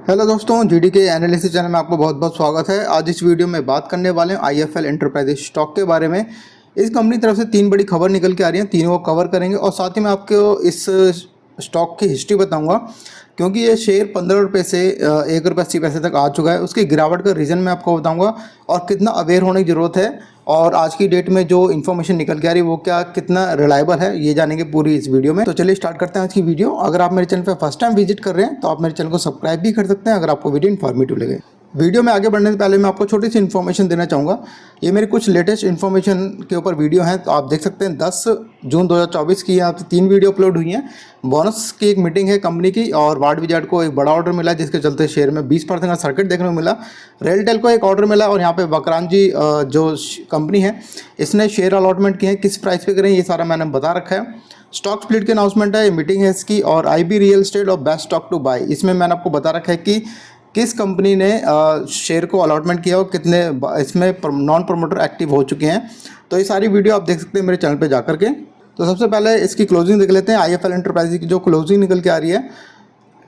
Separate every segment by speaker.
Speaker 1: Hello दोस्तों, GD के analysis channel में आपको बहुत बहुत स्वागत है। आज इस वीडियो में बात करने वाले हैं आईएफएल एंटरप्राइजेज स्टॉक के बारे में। इस कंपनी की तरफ से तीन बड़ी खबर निकल के आ रही हैं, तीनों को कवर करेंगे और साथ ही मैं आपको इस स्टॉक की हिस्ट्री बताऊंगा, क्योंकि ये शेयर 15 रुपये से 1 रुपये 80 पैसे तक आ चुका है। उसकी गिरावट का रीज़न मैं आपको बताऊंगा और कितना अवेयर होने की ज़रूरत है, और आज की डेट में जो इन्फॉर्मेशन निकल के आ रही है वो क्या कितना रिलायबल है, ये जानेंगे पूरी इस वीडियो में। तो चलिए स्टार्ट करते हैं आज की वीडियो। अगर आप मेरे चैनल पर फर्स्ट टाइम विजिट कर रहे हैं तो आप मेरे चैनल को सब्सक्राइब भी कर सकते हैं अगर आपको वीडियो इन्फॉर्मेटिव लगे। वीडियो में आगे बढ़ने से पहले मैं आपको छोटी सी इन्फॉर्मेशन देना चाहूँगा। ये मेरी कुछ लेटेस्ट इन्फॉर्मेशन के ऊपर वीडियो हैं, तो आप देख सकते हैं 10 जून 2024 की यहाँ पे 3 वीडियो अपलोड हुई हैं। बोनस की एक मीटिंग है कंपनी की, और वार्ड विजार्ड को एक बड़ा ऑर्डर मिला जिसके चलते शेयर में 20% का सर्किट देखने को मिला। रेलटेल को एक ऑर्डर मिला, और यहाँ पे वक्रांजी जो कंपनी है इसने शेयर अलॉटमेंट किए हैं, किस प्राइस पे करें ये सारा मैंने बता रखा है। स्टॉक स्प्लिट की अनाउंसमेंट है, मीटिंग है इसकी, और आईबी रियल एस्टेट और बेस्ट स्टॉक टू बाय, इसमें मैंने आपको बता रखा है कि किस कंपनी ने शेयर को अलॉटमेंट किया और कितने इसमें नॉन प्रमोटर एक्टिव हो चुके हैं। तो ये सारी वीडियो आप देख सकते हैं मेरे चैनल पे जाकर के। तो सबसे पहले इसकी क्लोजिंग देख लेते हैं। आईएफएल एंटरप्राइज की जो क्लोजिंग निकल के आ रही है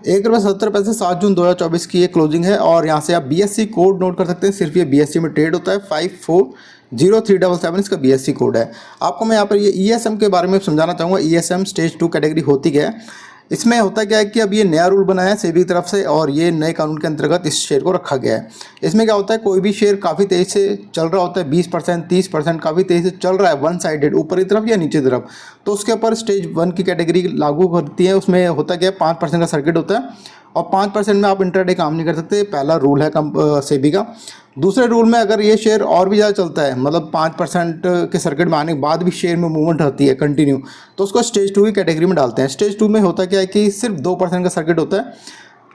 Speaker 1: 1.70 रुपये 7 जून 2024 की ये क्लोजिंग है, और यहाँ से आप बीएससी कोड नोट कर सकते हैं। सिर्फ ये बीएससी में ट्रेड होता है, 540377 इसका बीएससी कोड है। आपको मैं यहाँ पर ये ईएसएम के बारे में समझाना चाहूँगा। ईएसएम स्टेज 2 कैटेगरी होती क्या है। इसमें होता क्या है कि अब ये नया रूल बनाया है सेबी की तरफ से, और ये नए कानून के अंतर्गत इस शेयर को रखा गया है। इसमें क्या होता है, कोई भी शेयर काफ़ी तेज़ी से चल रहा होता है, 20% 30% काफ़ी तेज़ी से चल रहा है, वन साइडेड ऊपर की तरफ या नीचे की तरफ, तो उसके ऊपर स्टेज 1 की कैटेगरी लागू करती है। उसमें होता क्या है, 5% का सर्किट होता है, और 5% में आप इंटरडे काम नहीं कर सकते। पहला रूल है सेबी का। दूसरे रूल में अगर ये शेयर और भी ज़्यादा चलता है, मतलब 5% के सर्किट में आने के बाद भी शेयर में मूवमेंट रहती है कंटिन्यू, तो उसको स्टेज 2 की कैटेगरी में डालते हैं। स्टेज 2 में होता क्या है कि सिर्फ 2% का सर्किट होता है,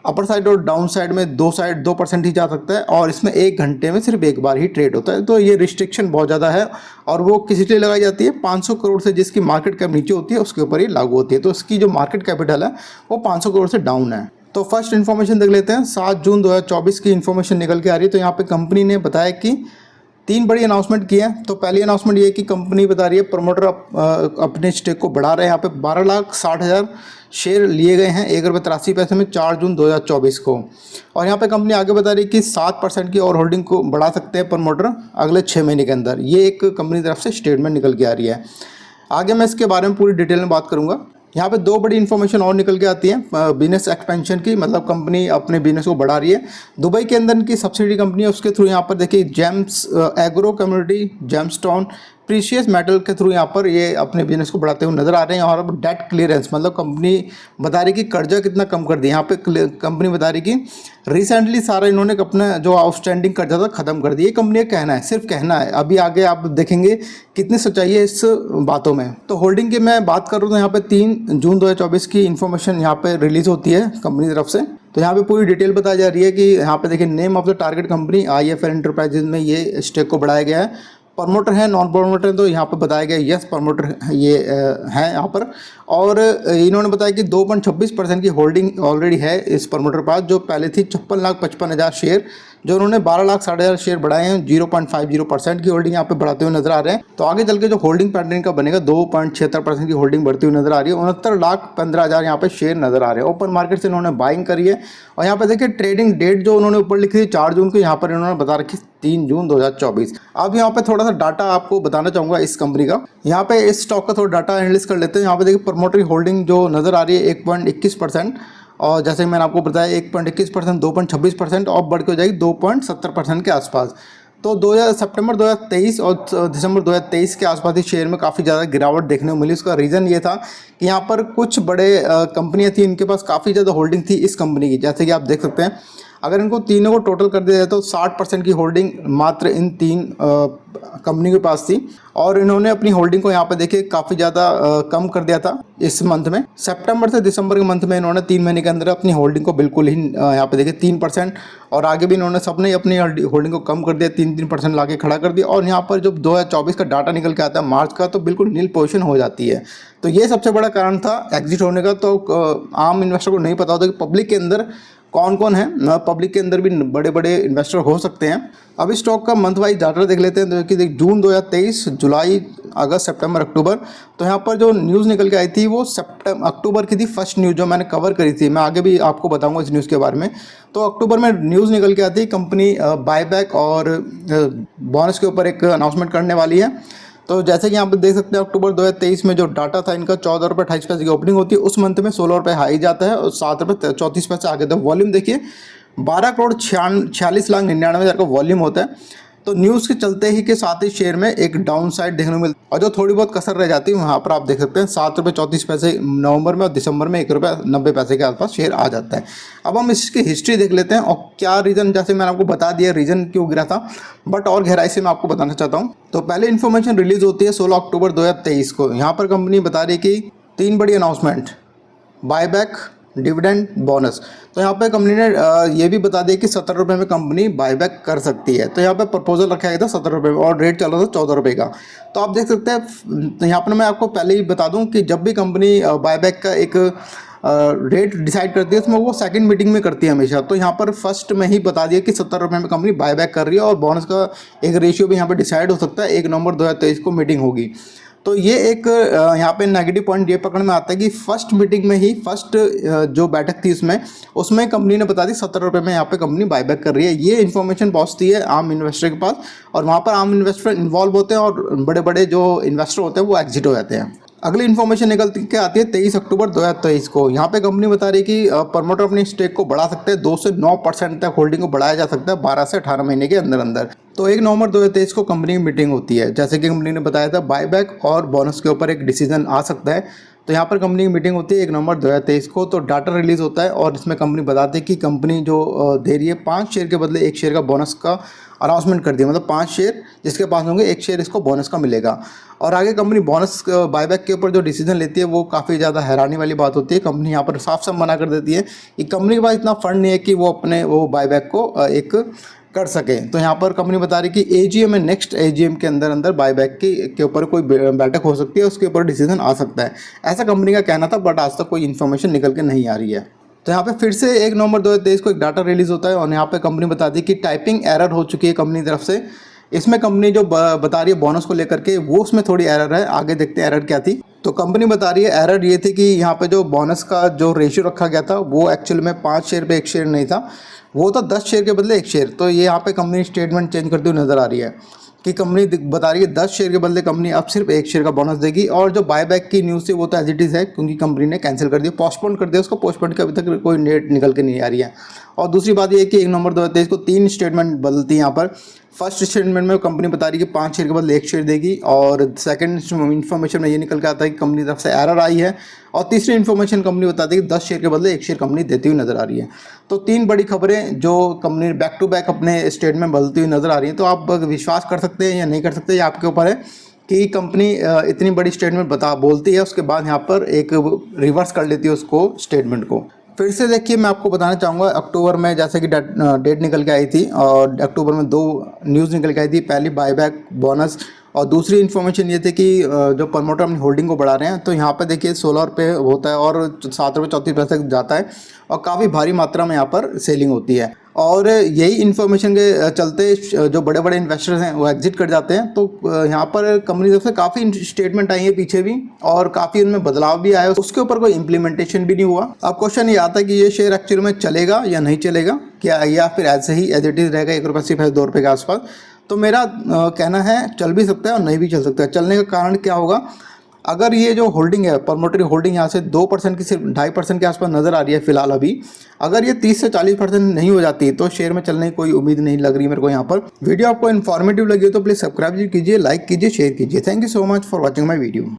Speaker 1: अपर साइड और डाउन साइड में 2% ही जा सकता है, और इसमें 1 घंटे में सिर्फ एक बार ही ट्रेड होता है। तो ये रिस्ट्रिक्शन बहुत ज़्यादा है, और वो किसी लिए लगाई जाती है, 500 करोड़ से जिसकी मार्केट कैप नीचे होती है उसके ऊपर ही लागू होती है। तो इसकी जो मार्केट कैपिटल है वो 500 करोड़ से डाउन है। तो फर्स्ट इन्फॉर्मेशन देख लेते हैं। 7 जून 2024 की इन्फॉर्मेशन निकल के आ रही है। तो यहाँ पे कंपनी ने बताया कि 3 बड़ी अनाउंसमेंट की है। तो पहली अनाउंसमेंट ये है कि कंपनी बता रही है प्रमोटर अपने स्टेक को बढ़ा रहे हैं। यहाँ पे 12,60,000 शेयर लिए गए हैं 1.83 रुपये में 4 जून 2024 को। और यहाँ पे कंपनी आगे बता रही है कि 7% की और होल्डिंग को बढ़ा सकते हैं प्रमोटर अगले 6 महीने के अंदर। ये एक कंपनी की तरफ से स्टेटमेंट निकल के आ रही है। आगे मैं इसके बारे में पूरी डिटेल में बात करूँगा। यहाँ पे 2 बड़ी इन्फॉर्मेशन और निकल के आती है बिजनेस एक्सपेंशन की, मतलब कंपनी अपने बिजनेस को बढ़ा रही है। दुबई के अंदर की सब्सिडी कंपनी है, उसके थ्रू यहाँ पर देखिए James agro community gemstone precious metal के थ्रू यहाँ पर ये अपने बिजनेस को बढ़ाते हुए नजर आ रहे हैं। और अब डेट क्लियरेंस, मतलब कंपनी बता रही कि कर्जा कितना कम कर दिया। यहाँ पे कंपनी बता रही कि रिसेंटली सारा इन्होंने अपना जो आउटस्टैंडिंग कर्जा था खत्म कर दिया। ये कंपनी का कहना है, सिर्फ कहना है। अभी आगे आप देखेंगे कितनी सच्चाई है इस बातों में। तो होल्डिंग की मैं बात कर रहा हूँ, तो यहाँ पे 3 जून 2024 की इन्फॉर्मेशन यहाँ पे रिलीज होती है कंपनी की तरफ से। तो यहाँ पे पूरी डिटेल बताई जा रही है कि यहाँ पे देखिए name of the target company IFL enterprises में ये स्टेक को बढ़ाया गया है। प्रमोटर है नॉन प्रमोटर है, तो यहाँ पर बताया गया यस प्रमोटर ये है यहाँ पर। और इन्होंने बताया कि 2.26% की होल्डिंग ऑलरेडी है इस प्रमोटर के पास, जो पहले थी 56,55,000 शेयर, जो उन्होंने 12,60,000 शेयर बढ़ाए हैं। 0.50% की होल्डिंग यहाँ पे बढ़ाते हुए नजर आ रहे हैं। तो आगे चल के जो होल्डिंग पैटर्न का बनेगा 2.76% की होल्डिंग बढ़ती हुई नजर आ रही है। 69,15,000 यहाँ पे शेयर नजर आ रहे हैं। ओपन मार्केट से इन्होंने बाइंग करी है। और यहाँ पे देखिए ट्रेडिंग डेट जो उन्होंने ऊपर लिखी थी 4 जून को, यहाँ पर इन्होंने बता रखी 3 जून 2024। अब यहाँ पे थोड़ा सा डाटा आपको बताना चाहूँगा इस कंपनी का। यहाँ पे इस स्टॉक का थोड़ा डाटा एनालिसिस कर लेते हैं। यहाँ पे देखिए प्रमोटर होल्डिंग जो नज़र आ रही है 1.21%, और जैसे मैंने आपको बताया 1.21%, 2.26% और बढ़ के हो जाएगी 2.70% के आसपास। तो सितंबर 2023 और दिसंबर 2023 के आसपास ही शेयर में काफ़ी ज़्यादा गिरावट देखने को मिली। उसका रीज़न ये था कि यहाँ पर कुछ बड़े कंपनियाँ थी, इनके पास काफ़ी ज़्यादा होल्डिंग थी इस कंपनी की। जैसे कि आप देख सकते हैं, अगर इनको तीनों को टोटल कर दिया जाए तो 60% की होल्डिंग मात्र इन 3 कंपनी के पास थी। और इन्होंने अपनी होल्डिंग को यहाँ पे देखिए काफ़ी ज़्यादा कम कर दिया था इस मंथ में। सितंबर से दिसंबर के मंथ में इन्होंने 3 महीने के अंदर अपनी होल्डिंग को बिल्कुल ही यहाँ पे देखिए 3%, और आगे भी इन्होंने सबने अपनी होल्डिंग को कम कर दिया, 3% ला के खड़ा कर दिया। और यहाँ पर जब 2024 का डाटा निकल के आता है मार्च का, तो बिल्कुल नील पोजीशन हो जाती है। तो ये सबसे बड़ा कारण था एग्जिट होने का। तो आम इन्वेस्टर को नहीं पता होता कि पब्लिक के अंदर कौन कौन है, पब्लिक के अंदर भी बड़े बड़े इन्वेस्टर हो सकते हैं। अब इस स्टॉक का मंथ वाइज डाटा देख लेते हैं, तो कि जून 2023, जुलाई, अगस्त, सितंबर, अक्टूबर। तो यहाँ पर जो न्यूज़ निकल के आई थी वो अक्टूबर की थी, फर्स्ट न्यूज़ जो मैंने कवर करी थी। मैं आगे भी आपको बताऊंगा इस न्यूज़ के बारे में। तो अक्टूबर में न्यूज़ निकल के आती है कंपनी बायबैक और बोनस के ऊपर एक अनाउंसमेंट करने वाली है। तो जैसे कि यहाँ पर देख सकते हैं, अक्टूबर 2023 में जो डाटा था इनका 14 रुपये 28 पैसे की ओपनिंग होती है, उस मंथ में 16 रुपये हाई जाता है और 7 रुपये 34 पैसे आगे। तो वॉल्यूम देखिए 12,46,99,000 का वॉल्यूम होता है। तो न्यूज़ के चलते ही के साथ ही शेयर में एक डाउन साइड देखने को मिलती है, और जो थोड़ी बहुत कसर रह जाती है वहाँ पर आप देख सकते हैं 7 रुपये 34 पैसे नवंबर में, और दिसंबर में 1 रुपये 90 पैसे के आसपास शेयर आ जाता है। अब हम इसकी हिस्ट्री देख लेते हैं और क्या रीज़न, जैसे मैंने आपको बता दिया रीज़न क्यों गिरा था, बट और गहराई से मैं आपको बताना चाहता हूँ। तो पहले इन्फॉर्मेशन रिलीज होती है 16 अक्टूबर 2023 को। यहाँ पर कंपनी बता रही है कि 3 बड़ी अनाउंसमेंट, बायबैक, डिविडेंड, बोनस। तो यहाँ पे कंपनी ने ये भी बता दिया कि 17 रुपये में कंपनी बायबैक कर सकती है। तो यहाँ पे प्रपोजल रखा गया था 17 रुपये में और रेट चल रहा था 14 रुपये का। तो आप देख सकते हैं, तो यहाँ पर मैं आपको पहले ही बता दूं कि जब भी कंपनी बायबैक का एक रेट डिसाइड करती है उसमें वो सेकंड मीटिंग में करती है हमेशा। तो यहाँ पर फर्स्ट में ही बता दिया कि 70 रुपये में कंपनी बायबैक कर रही है, और बोनस का एक रेशियो भी यहाँ पर डिसाइड हो सकता है। 1 नवंबर 2023 को मीटिंग होगी। तो ये एक यहाँ पे नेगेटिव पॉइंट ये पकड़ में आता है कि फर्स्ट मीटिंग में ही, फर्स्ट जो बैठक थी उसमें कंपनी ने बता दी 70 रुपये में यहाँ पे कंपनी बायबैक कर रही है। ये इन्फॉर्मेशन पहुँचती है आम इन्वेस्टर के पास, और वहाँ पर आम इन्वेस्टर इन्वॉल्व होते हैं और बड़े बड़े जो इन्वेस्टर होते हैं वो एग्जिट हो जाते हैं। अगली इन्फॉर्मेशन निकल के आती है 23 अक्टूबर 2023 को। यहाँ पे कंपनी बता रही है कि प्रमोटर अपनी स्टेक को बढ़ा सकते हैं, 2 से 9% तक होल्डिंग को बढ़ाया जा सकता है 12 से 18 महीने के अंदर अंदर। तो 1 नवंबर 2023 को कंपनी की मीटिंग होती है। जैसे कि कंपनी ने बताया था बायबैक और बोनस के ऊपर एक डिसीजन आ सकता है। तो यहाँ पर कंपनी की मीटिंग होती है 1 नवंबर 2023 को। तो डाटा रिलीज होता है और इसमें कंपनी बताती है कि कंपनी जो दे रही है 5 शेयर के बदले 1 शेयर का बोनस का अनाउंसमेंट कर दिया, मतलब 5 शेयर जिसके पास होंगे 1 शेयर इसको बोनस का मिलेगा। और आगे कंपनी बोनस बायबैक के ऊपर जो डिसीजन लेती है वो काफ़ी ज़्यादा हैरानी वाली बात होती है। कंपनी यहाँ पर साफ साफ मना कर देती है कि कंपनी के पास इतना फंड नहीं है कि वो अपने वो बायबैक को एक कर सके। तो यहाँ पर कंपनी बता रही है कि एजीएम में, नेक्स्ट एजीएम के अंदर बायबैक के ऊपर कोई बैठक हो सकती है, उसके ऊपर डिसीजन आ सकता है, ऐसा कंपनी का कहना था। बट आज तक कोई इन्फॉर्मेशन निकल के नहीं आ रही है। तो यहाँ पे फिर से 1 नवंबर 2023 को एक डाटा रिलीज होता है और यहाँ पे कंपनी बताती है कि टाइपिंग एरर हो चुकी है कंपनी की तरफ से। इसमें कंपनी जो बता रही है बोनस को लेकर के, वो उसमें थोड़ी एरर है। आगे देखते हैं एरर क्या थी। तो कंपनी बता रही है एरर ये थी कि यहाँ पे जो बोनस का जो रेशियो रखा गया था वो एक्चुअल में 5 शेयर पे 1 शेयर नहीं था, वो था 10 शेयर के बदले 1 शेयर। तो ये यहाँ पे कंपनी स्टेटमेंट चेंज करती हुई नजर आ रही है कि कंपनी बता रही है 10 शेयर के बदले कंपनी अब सिर्फ 1 शेयर का बोनस देगी। और जो बायबैक की न्यूज़ थी वो तो एज इट इज़ है, क्योंकि कंपनी ने कैंसिल कर दिया, पोस्टपोन कर दिया उसको। पोस्टपोन का अभी तक कोई डेट निकल के नहीं आ रही है। और दूसरी बात ये है कि 1 नवंबर 2023 को 3 स्टेटमेंट बदलती है यहाँ पर। फर्स्ट स्टेटमेंट में कंपनी बता रही है कि 5 शेयर के बदले 1 शेयर देगी, और सेकंड इन्फॉर्मेशन में ये निकल के आता है कि कंपनी की तरफ से एरर आई है, और तीसरी इन्फॉर्मेशन कंपनी बताती है कि 10 शेयर के बदले 1 शेयर कंपनी देती हुई नजर आ रही है। तो 3 बड़ी खबरें जो कंपनी बैक टू बैक अपने स्टेटमेंट बदलती हुई नजर आ रही हैं। तो आप विश्वास कर सकते हैं या नहीं कर सकते, ये आपके ऊपर है कि कंपनी इतनी बड़ी स्टेटमेंट बोलती है, उसके बाद यहाँ पर एक रिवर्स कर लेती है उसको स्टेटमेंट को। फिर से देखिए, मैं आपको बताना चाहूँगा अक्टूबर में जैसे कि डेट निकल के आई थी, और अक्टूबर में 2 न्यूज़ निकल के आई थी। पहली बायबैक, बोनस, और दूसरी इन्फॉर्मेशन ये थी कि जो प्रमोटर अपनी होल्डिंग को बढ़ा रहे हैं। तो यहाँ पर देखिए 16 रुपये होता है और 7 रुपये 34 पैसे तक जाता है, और काफ़ी भारी मात्रा में यहाँ पर सेलिंग होती है। और यही इन्फॉर्मेशन के चलते जो बड़े बड़े इन्वेस्टर्स हैं वो एग्जिट कर जाते हैं। तो यहाँ पर कंपनी की तरफ से काफ़ी स्टेटमेंट आई है पीछे भी, और काफ़ी उनमें बदलाव भी आया, उसके ऊपर कोई इम्प्लीमेंटेशन भी नहीं हुआ। अब क्वेश्चन ये आता है कि ये शेयर एक्चुअल में चलेगा या नहीं चलेगा, क्या या फिर ऐसे ही एज इट इज़ रहेगा 1 रुपये सिर्फ 2 रुपये के आसपास। तो मेरा कहना है चल भी सकता है और नहीं भी चल सकता है। चलने का कारण क्या होगा, अगर ये जो होल्डिंग है, प्रमोटरी होल्डिंग यहाँ से 2% की सिर्फ 2.5% के आसपास नज़र आ रही है फिलहाल अभी, अगर ये 30 से 40% नहीं हो जाती तो शेयर में चलने की कोई उम्मीद नहीं लग रही मेरे को यहाँ पर। वीडियो आपको इन्फॉर्मेटिव लगी हो तो प्लीज़ सब्सक्राइब कीजिए, लाइक कीजिए, शेयर कीजिए। Thank you so much for watching my video.